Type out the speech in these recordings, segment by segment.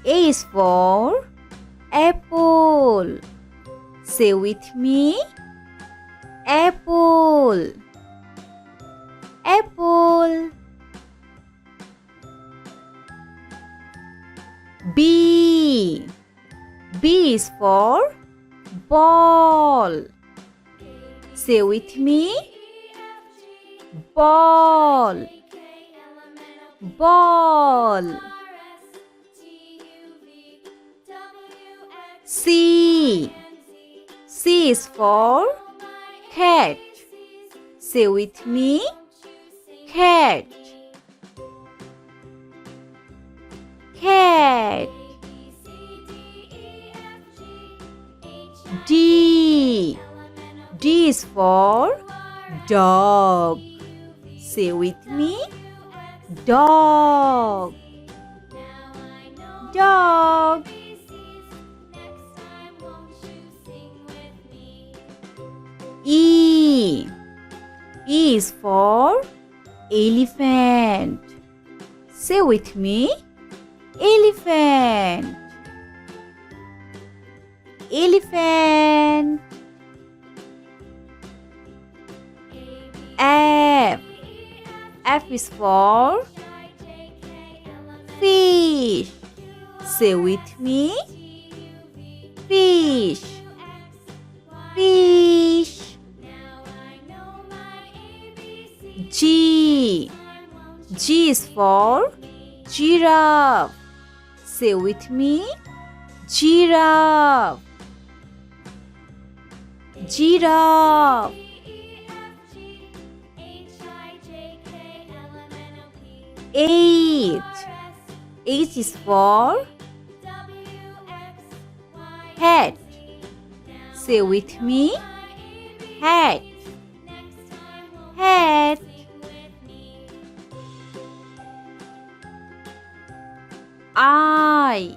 A is for apple. Say with me. Apple. Apple. B. B is for ball. Say with me. Ball. Ball. C. C is for cat. Say with me. Cat. Cat. D. D is for dog. Say with me. Dog. Dog. E. E is for elephant. Say with me. Elephant. Elephant. F. F is for fish. Say with me. Fish. Fish. G. G is for giraffe. Say with me. Giraffe. Giraffe. H. H is for hat. Say with me. Hat. Hat. I.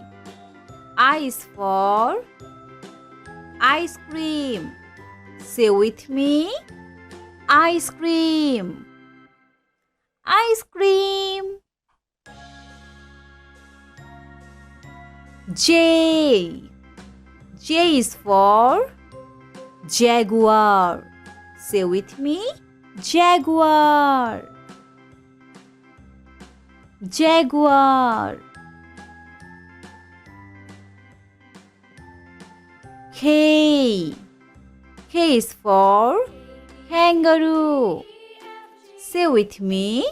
I is for ice cream. Say with me. Ice cream. Ice cream. J. J is for jaguar. Say with me. Jaguar. Jaguar. K. K is for kangaroo. Say with me.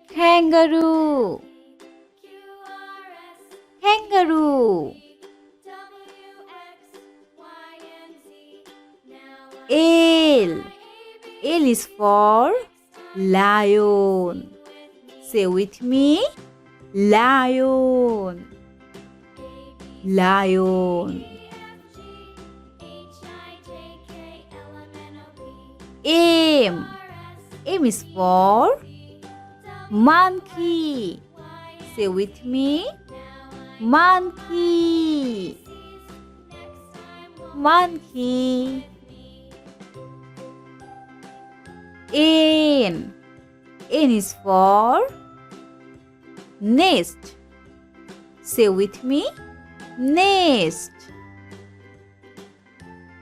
Kangaroo. Kangaroo. L. L is for lion. Say with me. Lion. Lion. M. M is for monkey. Say with me. Monkey. Monkey. N. N is for nest. Say with me. Nest.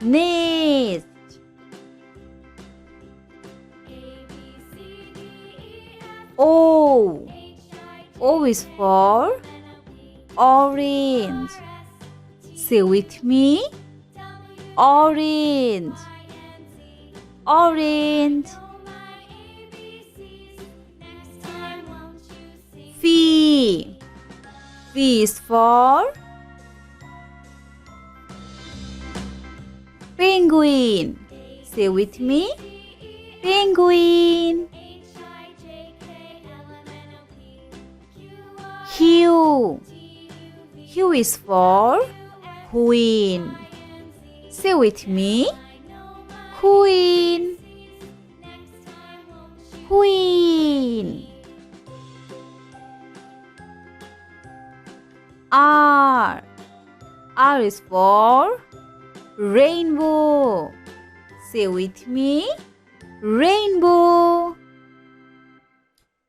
Nest. O. O is for orange. Say with me. Orange. Orange. V. V is for penguin. Say with me. Penguin. Q. Q is for queen. Say with me. Queen. Queen. R. R is for rainbow. Say with me. Rainbow.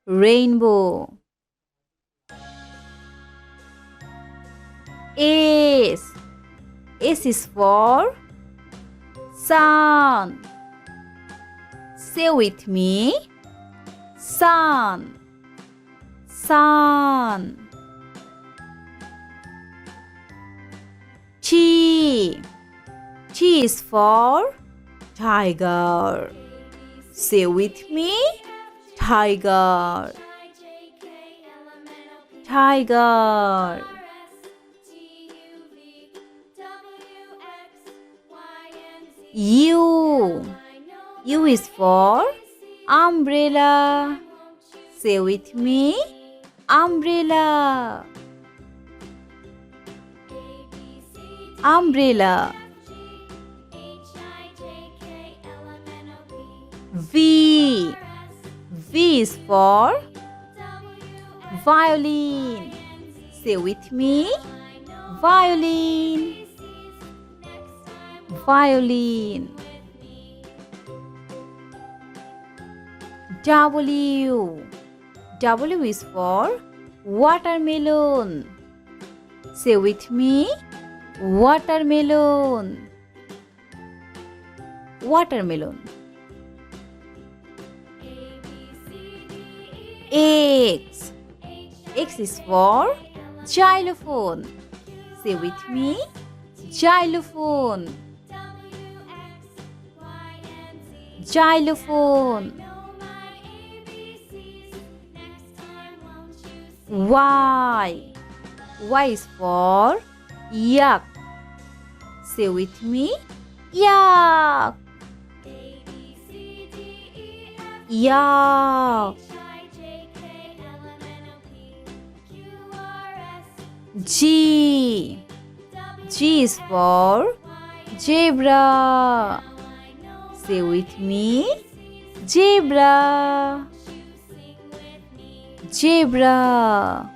Rainbow. S. S is for sun. Say with me. Sun. Sun. T. T is for tiger. Say with me. Tiger. Tiger. U. U is for umbrella. Say with me. Umbrella. Umbrella. V. V is for violin. Say with me. Violin. Violin. W. W is for watermelon. Say with me. Watermelon. Watermelon. X. X is for xylophone. Say with me. Xylophone. Xylophone. Y. Y is for yak. Say with me. Yak. Yak. G. G is for zebra. Say with me. Zebra. Zebra.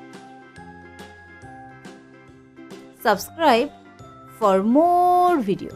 Subscribe for more video.